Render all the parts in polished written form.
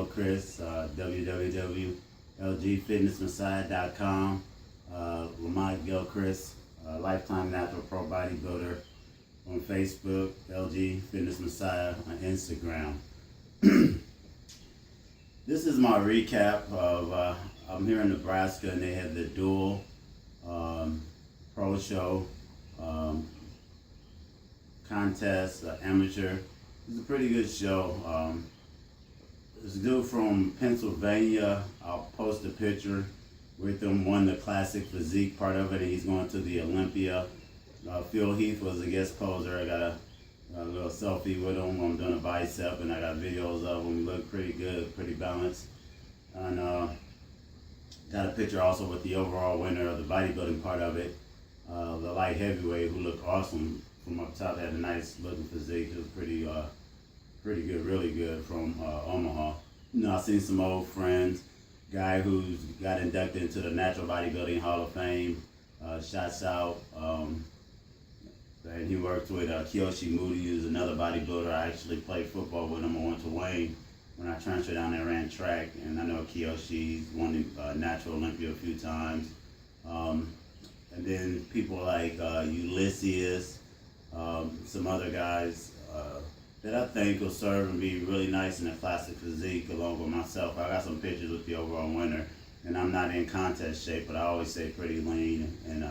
Gilchrist, www.L.G.Fitness-Messiah.com. Lamont Gilchrist, lifetime natural pro bodybuilder on Facebook, L.G. Fitness-Messiah on Instagram. This is my recap of, I'm here in Nebraska and they have the dual pro show contest, amateur. It's a pretty good show. This dude from Pennsylvania, I'll post a picture with him, won the classic physique part of it, and he's going to the Olympia. Phil Heath was a guest poser. I got a little selfie with him. I'm doing a bicep, and I got videos of him. He looked pretty good, pretty balanced. And got a picture also with the overall winner of the bodybuilding part of it, the light heavyweight, who looked awesome from up top. Had a nice looking physique. It was pretty good, really good, from Omaha. You know, I've seen some old friends. Guy who's got inducted into the Natural Bodybuilding Hall of Fame, shouts out. And he worked with Kiyoshi Moody, who's another bodybuilder. I actually played football with him. I went to Wayne when I transferred down there and ran track. And I know Kiyoshi's won the Natural Olympia a few times. And then people like Ulisses, some other guys that I think will serve and be really nice in a classic physique along with myself. I got some pictures with the overall winner, and I'm not in contest shape, but I always stay pretty lean, and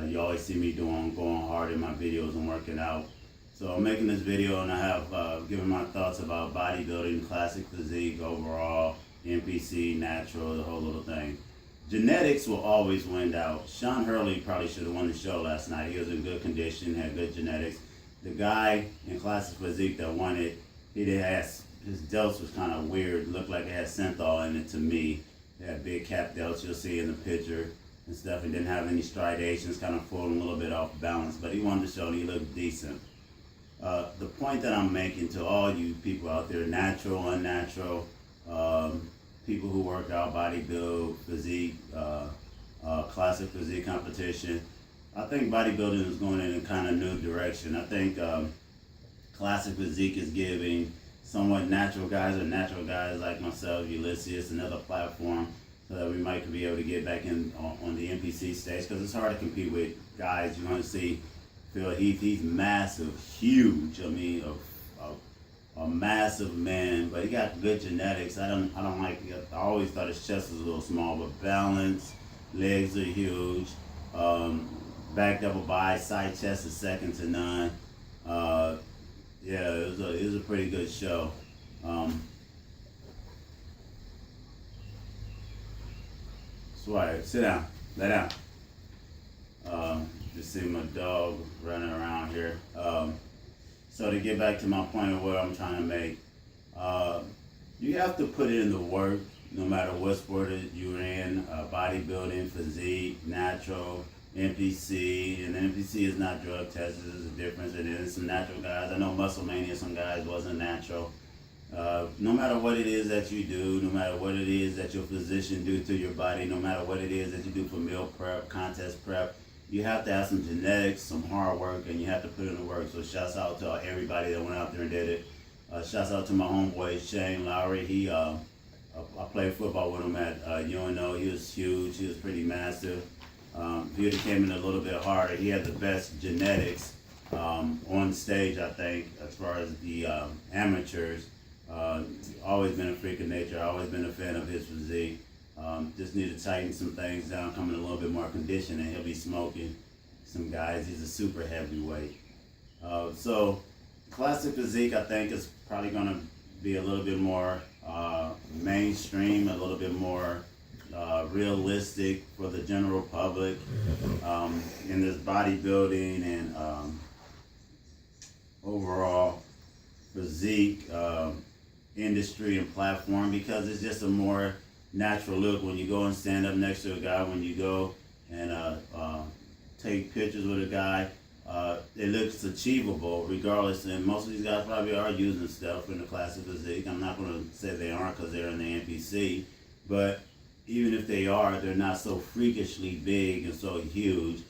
you always see me going hard in my videos and working out. So I'm making this video, and I have given my thoughts about bodybuilding, classic physique, overall, NPC, natural, the whole little thing. Genetics will always win out. Sean Hurley probably should have won the show last night. He was in good condition, had good genetics. The guy in classic physique that won it, his delts was kind of weird. Looked like it had synthol in it to me. It had big cap delts, you'll see in the picture and stuff. He didn't have any stridations, kind of pulled him a little bit off balance, but he won the show and he looked decent. The point that I'm making to all you people out there, natural, unnatural, people who work out, bodybuild, physique, classic physique competition, I think bodybuilding is going in a kind of new direction. I think classic physique is giving somewhat natural guys or natural guys like myself, Ulysses, another platform so that we might be able to get back in on the NPC stage, because it's hard to compete with guys. You're going to see Phil Heath, he's massive, huge. I mean, a massive man, but he got good genetics. I don't like. I always thought his chest was a little small, but balance, legs are huge. Back double bi, side chest is second to none. Yeah, it was a pretty good show. Swire, sit down, lay down. Just see my dog running around here. So to get back to my point of what I'm trying to make, you have to put in the work no matter what sport you're in, bodybuilding, physique, natural, NPC, and NPC is not drug tested. There's a difference. And then some natural guys. I know Muscle Mania, some guys wasn't natural. No matter what it is that you do, no matter what it is that your physician do to your body, no matter what it is that you do for meal prep, contest prep, you have to have some genetics, some hard work, and you have to put in the work. So shouts out to everybody that went out there and did it. Shouts out to my homeboy Shane Lowry. I played football with him at UNO. He was huge. He was pretty massive. He would have came in a little bit harder. He had the best genetics on stage, I think, as far as the amateurs. Always been a freak of nature. Always been a fan of his physique. Just need to tighten some things down, come in a little bit more condition, and he'll be smoking some guys. He's a super heavyweight. So classic physique, I think, is probably going to be a little bit more mainstream, a little bit more realistic for the general public in this bodybuilding and overall physique industry and platform, because it's just a more natural look when you go and stand up next to a guy, when you go and take pictures with a guy. It looks achievable regardless, and most of these guys probably are using stuff in the classic physique. I'm not going to say they aren't because they're in the NPC, but even if they are, they're not so freakishly big and so huge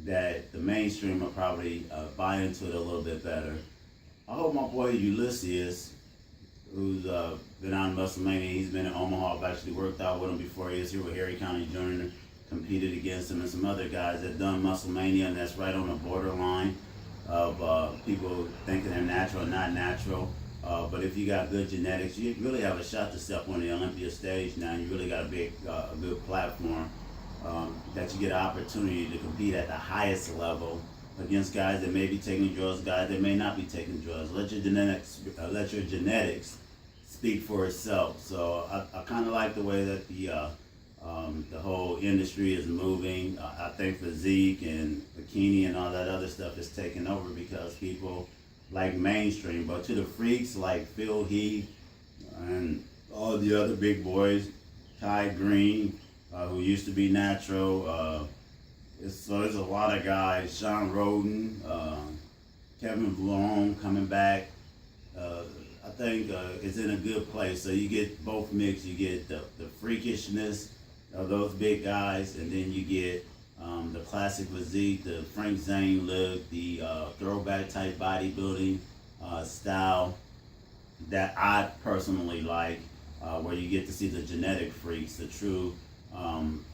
that the mainstream will probably buy into it a little bit better. I hope my boy Ulysses who's been out in WrestleMania. He's been in Omaha. I've actually worked out with him before. He was here with Harry County Jr., competed against him, and some other guys that done WrestleMania, and that's right on the borderline of people thinking they're natural or not natural. But if you got good genetics, you really have a shot to step on the Olympia stage now. You really got a good platform that you get an opportunity to compete at the highest level against guys that may be taking drugs, guys that may not be taking drugs. Let your genetics speak for itself. So I kind of like the way that the whole industry is moving. I think physique and bikini and all that other stuff is taking over because people like mainstream. But to the freaks like Phil Heath and all the other big boys, Ty Green, who used to be natural, so there's a lot of guys, Sean Roden, Kevin Blum coming back. I think it's in a good place. So you get both mixed. You get the freakishness of those big guys, and then you get the classic physique, the Frank Zane look, the throwback type bodybuilding style that I personally like, where you get to see the genetic freaks, the true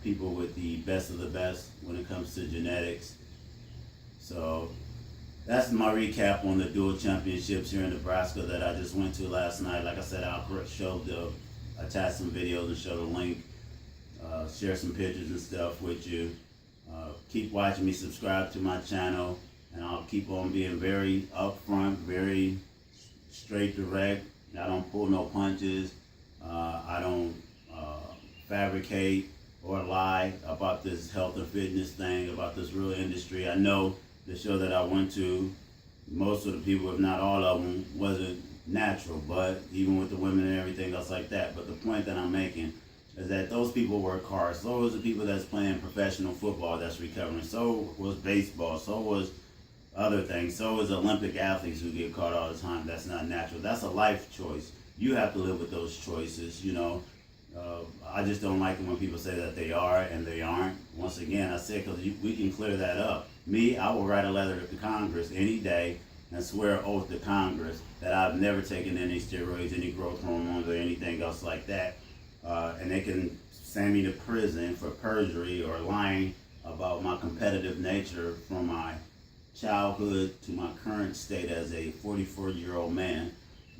people with the best of the best when it comes to genetics. So that's my recap on the dual championships here in Nebraska that I just went to last night. Like I said, I'll attach some videos and show the link, share some pictures and stuff with you. Keep watching me, subscribe to my channel, and I'll keep on being very upfront, very straight, direct. I don't pull no punches. I don't fabricate or lie about this health and fitness thing, about this real industry. I know the show that I went to, most of the people, if not all of them, wasn't natural, but even with the women and everything else like that. But the point that I'm making is that those people work hard. So was the people that's playing professional football that's recovering. So was baseball. So was other things. So was Olympic athletes who get caught all the time. That's not natural. That's a life choice. You have to live with those choices, you know. I just don't like it when people say that they are and they aren't. Once again, I said, because we can clear that up. Me, I will write a letter to Congress any day and swear an oath to Congress that I've never taken any steroids, any growth hormones, or anything else like that. And they can send me to prison for perjury or lying about my competitive nature from my childhood to my current state as a 44-year-old man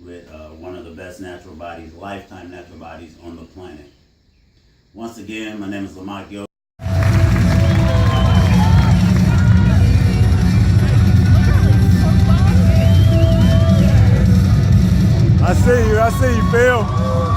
with one of the best natural bodies, lifetime natural bodies on the planet. Once again, my name is Lamont Gilchrist. I see you, Phil.